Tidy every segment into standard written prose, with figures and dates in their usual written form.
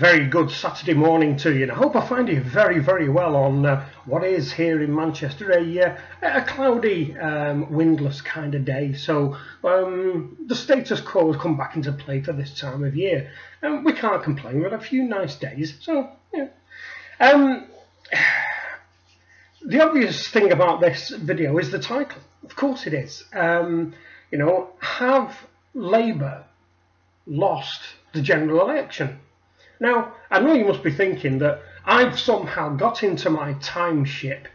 very good Saturday morning to you, and I hope I find you very, very well on what is here in Manchester a cloudy, windless kind of day. So the status quo has come back into play for this time of year, and we can't complain. We've had a few nice days. So yeah. The obvious thing about this video is the title. Of course it is. You know, have Labour lost the general election? Now, I know you must be thinking that I've somehow got into my time ship,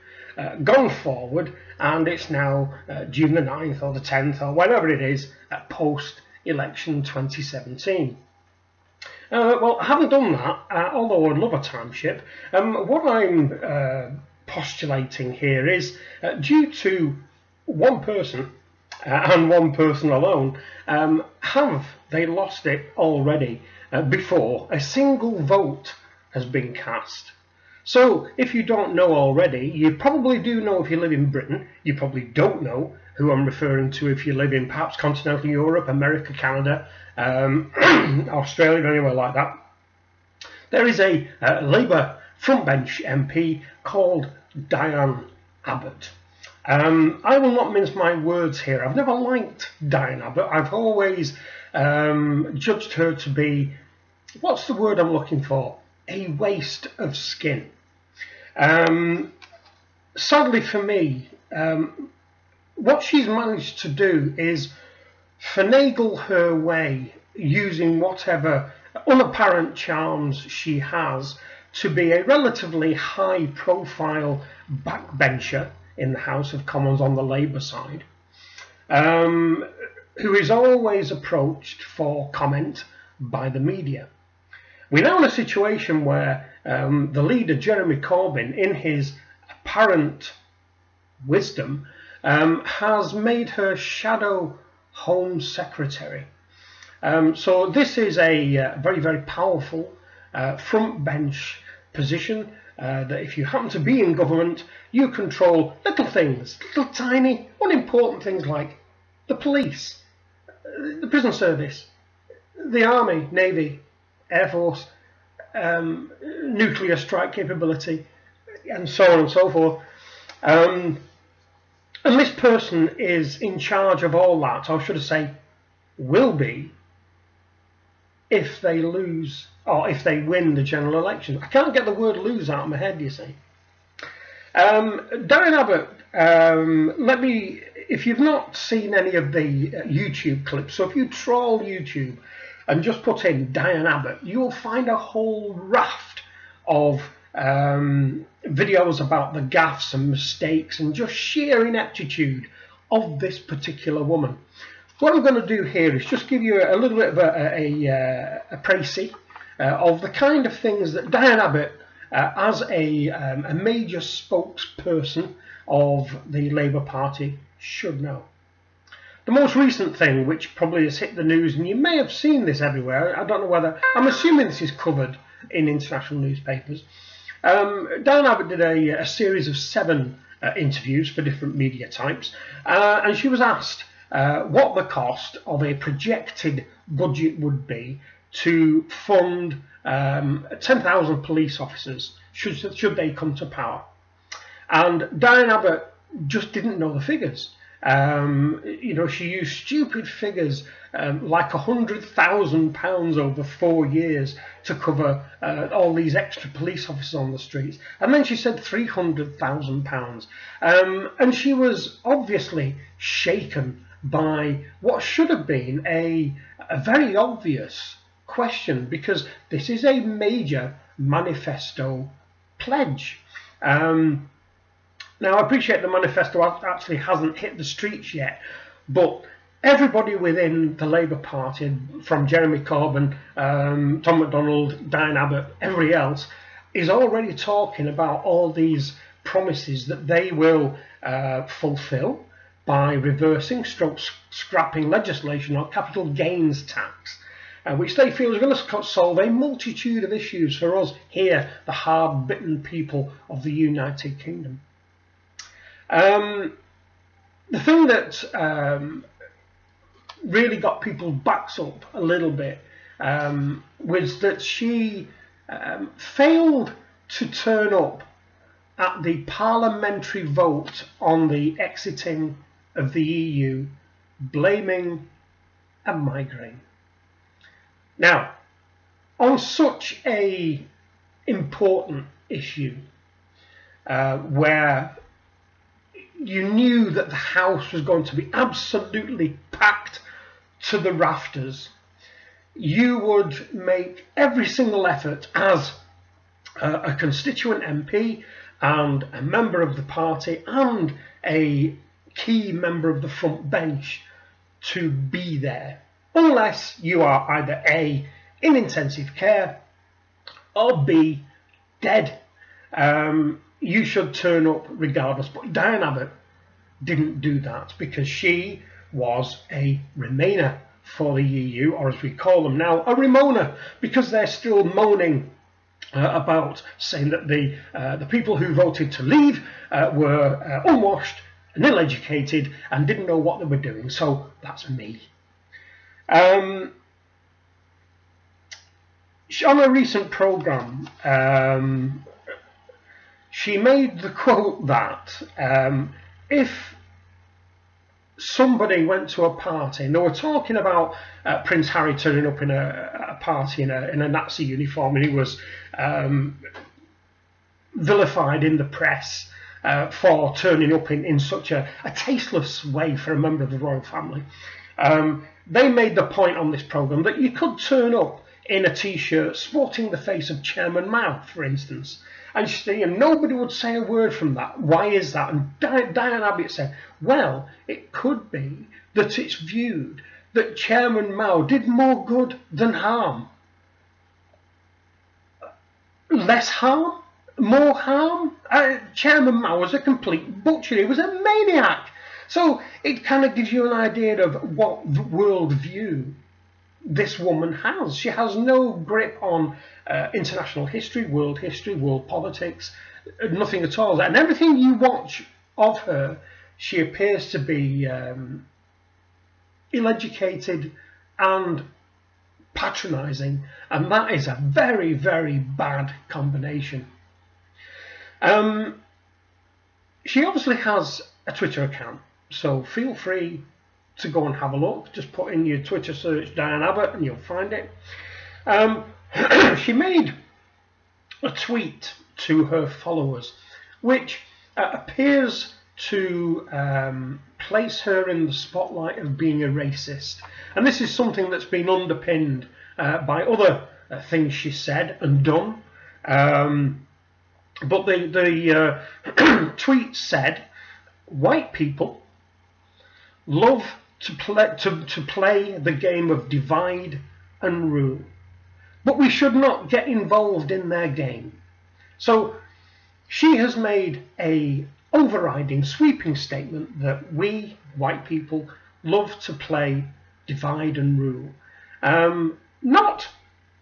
gone forward, and it's now June the 9th or the 10th or whenever it is, post-election 2017. Well, I haven't done that, although I'd love a time ship. What I'm postulating here is due to one person and one person alone, have they lost it already before a single vote has been cast? So if you don't know already, you probably do know if you live in Britain. You probably don't know who I'm referring to if you live in perhaps continental Europe, America, Canada, Australia, anywhere like that. There is a Labour frontbench MP called Diane Abbott. I will not mince my words here. I've never liked Diane Abbott. I've always judged her to be, what's the word I'm looking for? A waste of skin. Sadly for me, what she's managed to do is finagle her way using whatever unapparent charms she has to be a relatively high profile backbencher in the House of Commons on the Labour side, who is always approached for comment by the media. We're now in a situation where the leader, Jeremy Corbyn, in his apparent wisdom, has made her shadow Home Secretary. So this is a very, very powerful front bench position that if you happen to be in government, you control little things, little tiny, unimportant things like the police, the prison service, the army, navy, air force, nuclear strike capability, and so on and so forth. And this person is in charge of all that, or should I say, will be, if they lose or if they win the general election. I can't get the word lose out of my head, you see. Diane Abbott, if you've not seen any of the YouTube clips, so if you trawl YouTube and just put in Diane Abbott, you'll find a whole raft of videos about the gaffes and mistakes and just sheer ineptitude of this particular woman. What I'm going to do here is just give you a little bit of a précis of the kind of things that Diane Abbott, as a major spokesperson of the Labour Party, should know. The most recent thing, which probably has hit the news, and you may have seen this everywhere, I don't know whether, I'm assuming this is covered in international newspapers. Diane Abbott did a series of 7 interviews for different media types, and she was asked what the cost of a projected budget would be to fund 10,000 police officers should they come to power. And Diane Abbott just didn't know the figures. You know, she used stupid figures like £100,000 over 4 years to cover all these extra police officers on the streets, and then she said £300,000, and she was obviously shaken by what should have been a very obvious question, because this is a major manifesto pledge. Now, I appreciate the manifesto actually hasn't hit the streets yet, but everybody within the Labour Party, from Jeremy Corbyn, Tom MacDonald, Diane Abbott, everybody else, is already talking about all these promises that they will fulfil by reversing, scrapping legislation on capital gains tax, which they feel is going to solve a multitude of issues for us here, the hard-bitten people of the United Kingdom. The thing that really got people's backs up a little bit was that she failed to turn up at the parliamentary vote on the exiting of the EU, blaming a migraine. Now, on such a important issue, where you knew that the House was going to be absolutely packed to the rafters, you would make every single effort as a constituent MP and a member of the party and a key member of the front bench to be there, unless you are either A, in intensive care, or B, dead. You should turn up regardless. But Diane Abbott didn't do that because she was a Remainer for the EU, or as we call them now, a Remona, because they're still moaning about saying that the people who voted to leave were unwashed and ill-educated and didn't know what they were doing. So that's me. On a recent programme, she made the quote that if somebody went to a party, and they were talking about Prince Harry turning up in a party in a Nazi uniform, and he was vilified in the press for turning up in such a tasteless way for a member of the royal family. They made the point on this programme that you could turn up in a t-shirt sporting the face of Chairman Mao, for instance, and nobody would say a word from that. Why is that? And Diane Abbott said, well, it could be that it's viewed that Chairman Mao did more good than harm. Less harm? More harm? Chairman Mao was a complete butcher. He was a maniac. So it kind of gives you an idea of what world view this woman has. She has no grip on international history, world politics, nothing at all. And everything you watch of her, she appears to be ill-educated and patronising, and that is a very, very bad combination. She obviously has a Twitter account, so feel free to go and have a look. Just put in your Twitter search Diane Abbott and you'll find it. She made a tweet to her followers which appears to place her in the spotlight of being a racist, and this is something that's been underpinned by other things she said and done, but the tweet said, white people love to play the game of divide and rule, but we should not get involved in their game. So she has made a overriding, sweeping statement that we, white people, love to play divide and rule. Not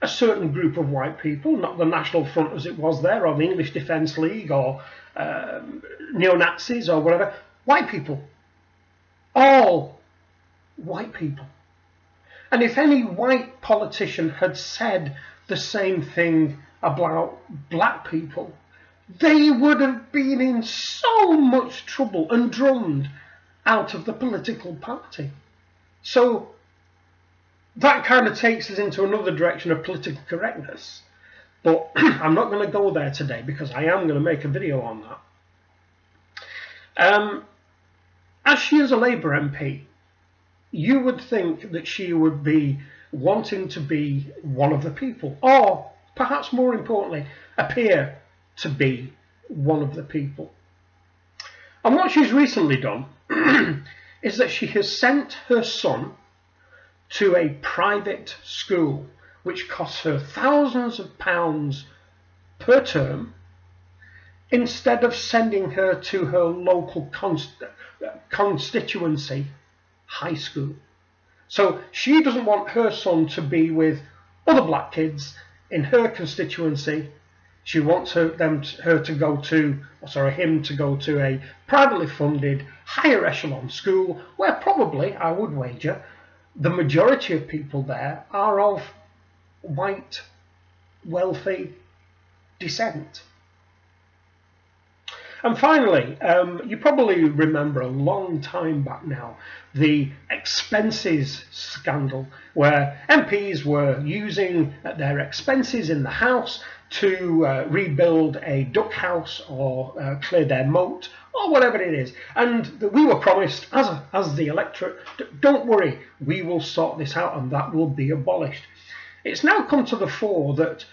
a certain group of white people, not the National Front as it was there, or the English Defence League, or neo-Nazis, or whatever. White people. All white people. And if any white politician had said the same thing about black people, they would have been in so much trouble and drummed out of the political party. So that kind of takes us into another direction of political correctness. But I'm not going to go there today because I am going to make a video on that. As she is a Labour MP, you would think that she would be wanting to be one of the people, or perhaps more importantly, appear to be one of the people. And what she's recently done is that she has sent her son to a private school which costs her thousands of pounds per term, instead of sending her to her local constituency high school. So she doesn't want her son to be with other black kids in her constituency. She wants him to go to a privately funded higher echelon school where probably, I would wager, the majority of people there are of white, wealthy dissent. And finally, you probably remember a long time back now, the expenses scandal, where MPs were using their expenses in the House to rebuild a duck house or clear their moat or whatever it is. And we were promised, as the electorate, don't worry, we will sort this out and that will be abolished. It's now come to the fore that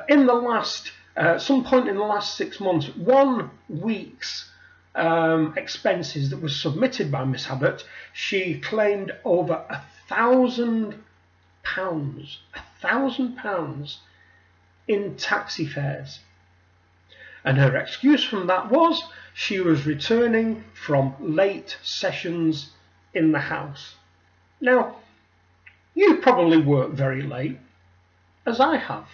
in the last some point in the last 6 months, 1 week's expenses that was submitted by Miss Abbott, she claimed over £1,000, £1,000 in taxi fares. And her excuse from that was she was returning from late sessions in the House. Now, you probably work very late, as I have.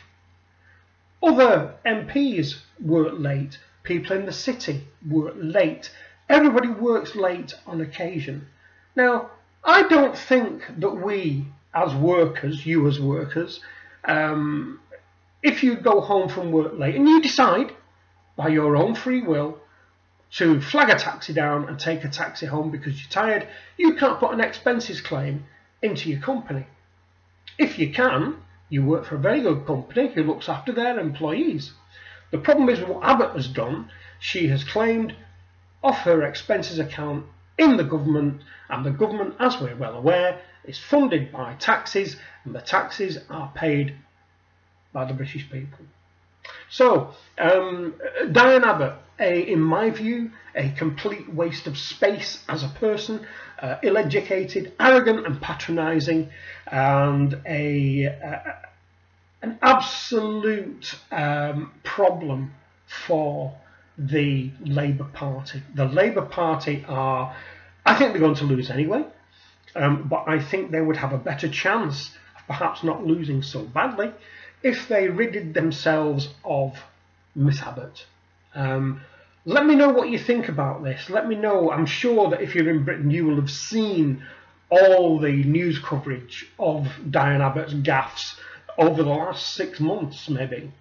Other MPs work late, people in the city work late, everybody works late on occasion. Now, I don't think that we as workers, you as workers, if you go home from work late and you decide by your own free will to flag a taxi down and take a taxi home because you're tired, you can't put an expenses claim into your company. If you can, you work for a very good company who looks after their employees. The problem is what Abbott has done. She has claimed off her expenses account in the government, and the government, as we're well aware, is funded by taxes, and the taxes are paid by the British people. So, Diane Abbott, in my view, a complete waste of space as a person, ill-educated, arrogant and patronising, and an absolute problem for the Labour Party. The Labour Party are, I think they're going to lose anyway, but I think they would have a better chance of perhaps not losing so badly if they ridded themselves of Miss Abbott. Let me know what you think about this. Let me know. I'm sure that if you're in Britain, you will have seen all the news coverage of Diane Abbott's gaffes over the last 6 months, maybe.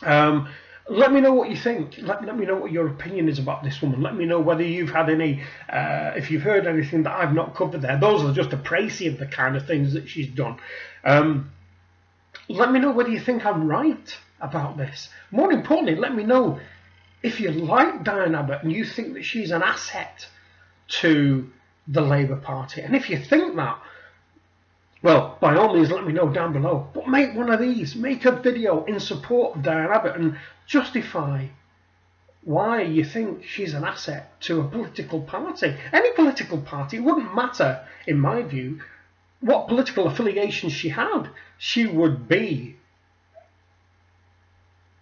Let me know what you think. Let me know what your opinion is about this woman. Let me know whether you've had any, if you've heard anything that I've not covered there. Those are just a précis of the kind of things that she's done. Let me know whether you think I'm right about this. More importantly, let me know if you like Diane Abbott and you think that she's an asset to the Labour Party. And if you think that, well, by all means, let me know down below. But make one of these. Make a video in support of Diane Abbott and justify why you think she's an asset to a political party. Any political party. It wouldn't matter, in my view, what political affiliation she had. She would be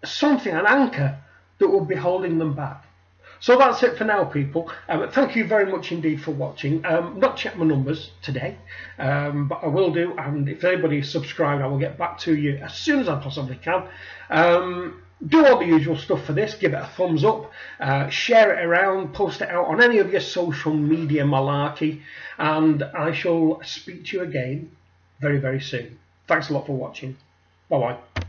something, an anchor, that would be holding them back. So that's it for now, people. Thank you very much indeed for watching. Not checked my numbers today, but I will do. And if anybody is subscribed, I will get back to you as soon as I possibly can. Do all the usual stuff for this. Give it a thumbs up. Share it around. Post it out on any of your social media malarkey. And I shall speak to you again very, very soon. Thanks a lot for watching. Bye-bye.